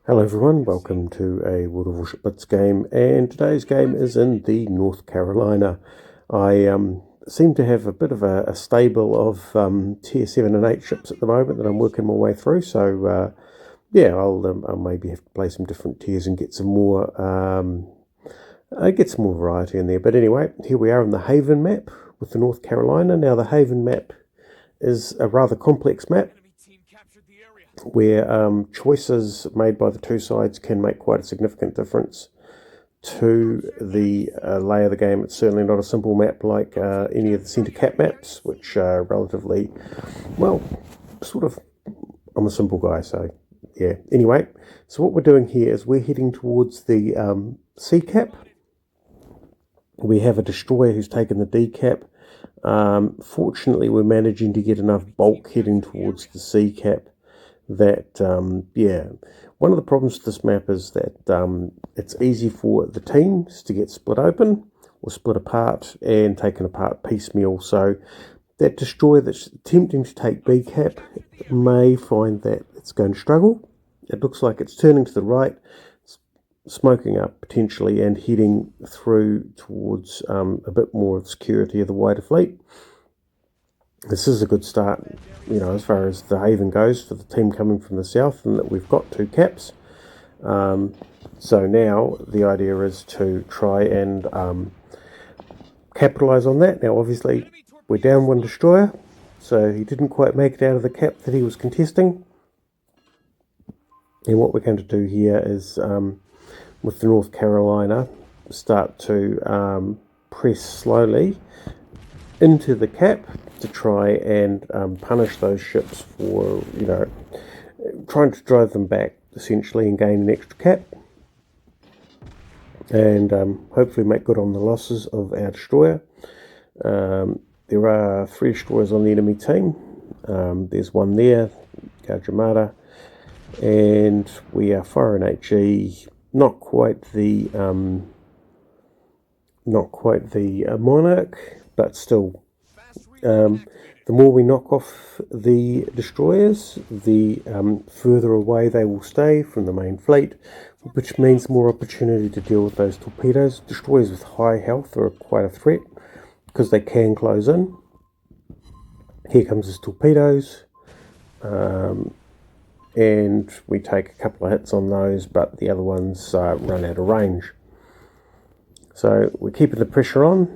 Hello everyone, welcome to a World of Warships Blitz game, and today's game is in the North Carolina. I seem to have a bit of a stable of tier 7 and 8 ships at the moment that I'm working my way through, so yeah, I'll maybe have to play some different tiers and get some more variety in there. But anyway, here we are on the Haven map with the North Carolina. Now the Haven map is a rather complex map, where choices made by the two sides can make quite a significant difference to the lay of the game. It's certainly not a simple map like any of the centre cap maps, which are relatively, well, sort of, I'm a simple guy, so yeah. Anyway, so what we're doing here is we're heading towards the C cap. We have a destroyer who's taken the D cap. Fortunately, we're managing to get enough bulk heading towards the C cap that, yeah, one of the problems with this map is that it's easy for the teams to get split open or split apart and taken apart piecemeal. So that destroyer that's attempting to take B cap may find that it's going to struggle. It looks like it's turning to the right, smoking up potentially and heading through towards a bit more of security of the wider fleet. This is a good start, you know, as far as the Haven goes for the team coming from the south, and that we've got two caps. So now the idea is to try and capitalise on that. Now obviously we're down one destroyer, so he didn't quite make it out of the cap that he was contesting. And what we're going to do here is, with the North Carolina, start to press slowly into the cap to try and punish those ships for, you know, trying to drive them back essentially and gain an extra cap, and hopefully make good on the losses of our destroyer. There are 3 destroyers on the enemy team. There's one there, Armament, and we are firing HE. Not quite the Monarch, but still, the more we knock off the destroyers, the further away they will stay from the main fleet, which means more opportunity to deal with those torpedoes. Destroyers with high health are quite a threat because they can close in. Here comes his torpedoes, and we take a couple of hits on those, but the other ones run out of range. So we're keeping the pressure on.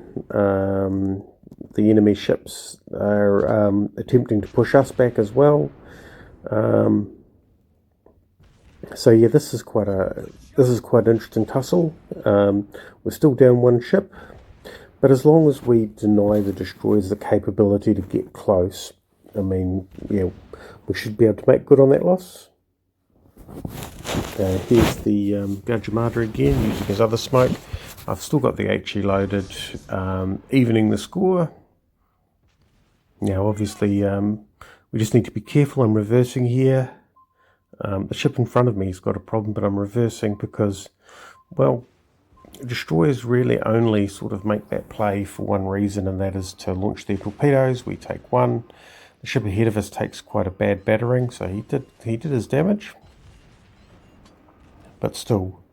The enemy ships are attempting to push us back as well. So yeah, this is quite an interesting tussle. We're still down one ship, but as long as we deny the destroyers the capability to get close, I mean, yeah, we should be able to make good on that loss. Here's the Armament again, using his other smoke. I've still got the HE loaded, evening the score. Now obviously we just need to be careful. I'm reversing here. The ship in front of me has got a problem, but I'm reversing because, well, destroyers really only sort of make that play for one reason, and that is to launch their torpedoes. We take one. The ship ahead of us takes quite a bad battering, so he did his damage. But still,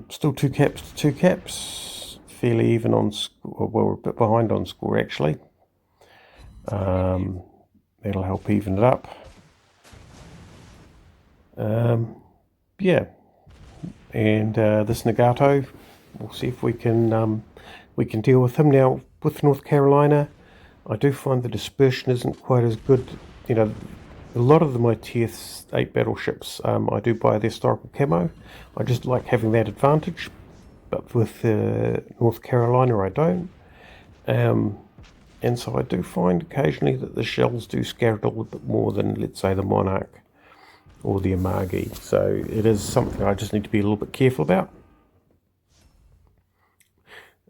still 2 caps to 2 caps, fairly even on score. Well, we're a bit behind on score actually. That'll help even it up. Yeah, and this Nagato, we'll see if we can deal with him. Now with North Carolina, I do find the dispersion isn't quite as good. You know, a lot of my tier 8 battleships, I do buy the historical camo. I just like having that advantage, but with North Carolina I don't. And so I do find occasionally that the shells do scatter a little bit more than, let's say, the Monarch or the Amagi. So it is something I just need to be a little bit careful about.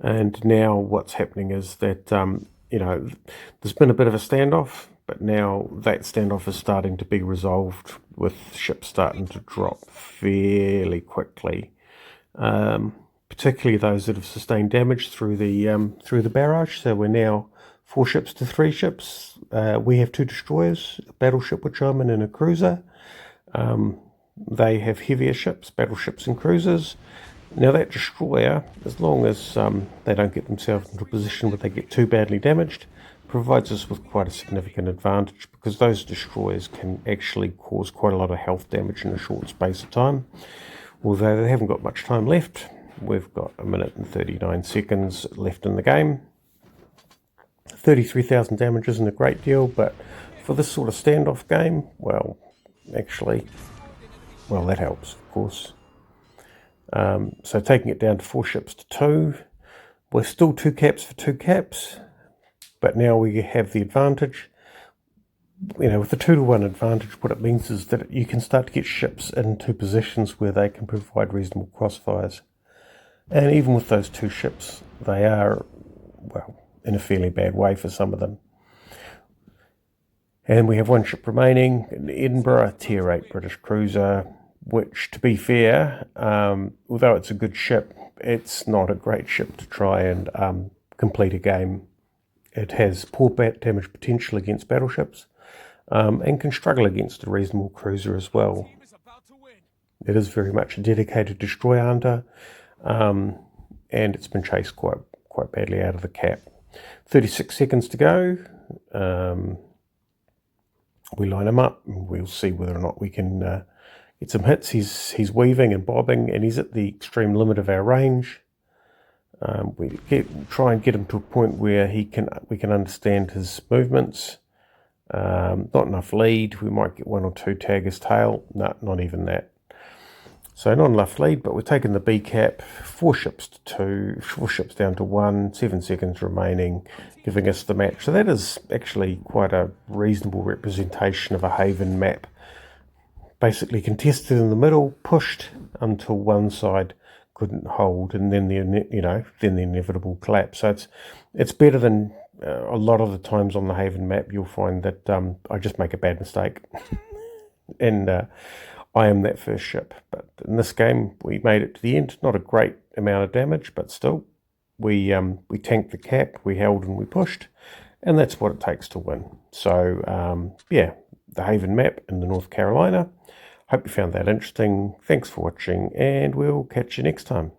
And now what's happening is that, you know, there's been a bit of a standoff, but now that standoff is starting to be resolved with ships starting to drop fairly quickly. Particularly those that have sustained damage through the barrage. So we're now 4 ships to 3 ships. We have 2 destroyers, a battleship which I'm in, and a cruiser. They have heavier ships, battleships and cruisers. Now that destroyer, as long as they don't get themselves into a position where they get too badly damaged, provides us with quite a significant advantage, because those destroyers can actually cause quite a lot of health damage in a short space of time. Although they haven't got much time left, we've got 1 minute and 39 seconds left in the game. 33,000 damage isn't a great deal, but for this sort of standoff game, well, actually, well, that helps, of course. So taking it down to 4 ships to 2. We're still 2 caps for 2 caps, but now we have the advantage. You know, with the 2-to-1 advantage, what it means is that you can start to get ships into positions where they can provide reasonable crossfires. And even with those 2 ships, they are, well, in a fairly bad way for some of them. And we have 1 ship remaining, an Edinburgh Tier 8 British cruiser, which, to be fair, although it's a good ship, it's not a great ship to try and complete a game. It has poor damage potential against battleships, and can struggle against a reasonable cruiser as well. It is very much a dedicated destroyer hunter, and it's been chased quite badly out of the cap. 36 seconds to go. We line him up, and we'll see whether or not we can get some hits. He's weaving and bobbing, and he's at the extreme limit of our range. We try and get him to a point where we can understand his movements. Not enough lead. We might get 1 or 2 tag his tail. No, not even that. So not enough lead, but we're taking the B cap, 4 ships to 2, 4 ships down to 1, 7 seconds remaining, giving us the match. So that is actually quite a reasonable representation of a Haven map. Basically contested in the middle, pushed until one side couldn't hold, and then the inevitable collapse. So it's better than a lot of the times on the Haven map. You'll find that I just make a bad mistake, and I am that first ship. But in this game, we made it to the end. Not a great amount of damage, but still, we tanked the cap, we held and we pushed, and that's what it takes to win. So yeah, the Haven map in the North Carolina. Hope you found that interesting. Thanks for watching, and we'll catch you next time.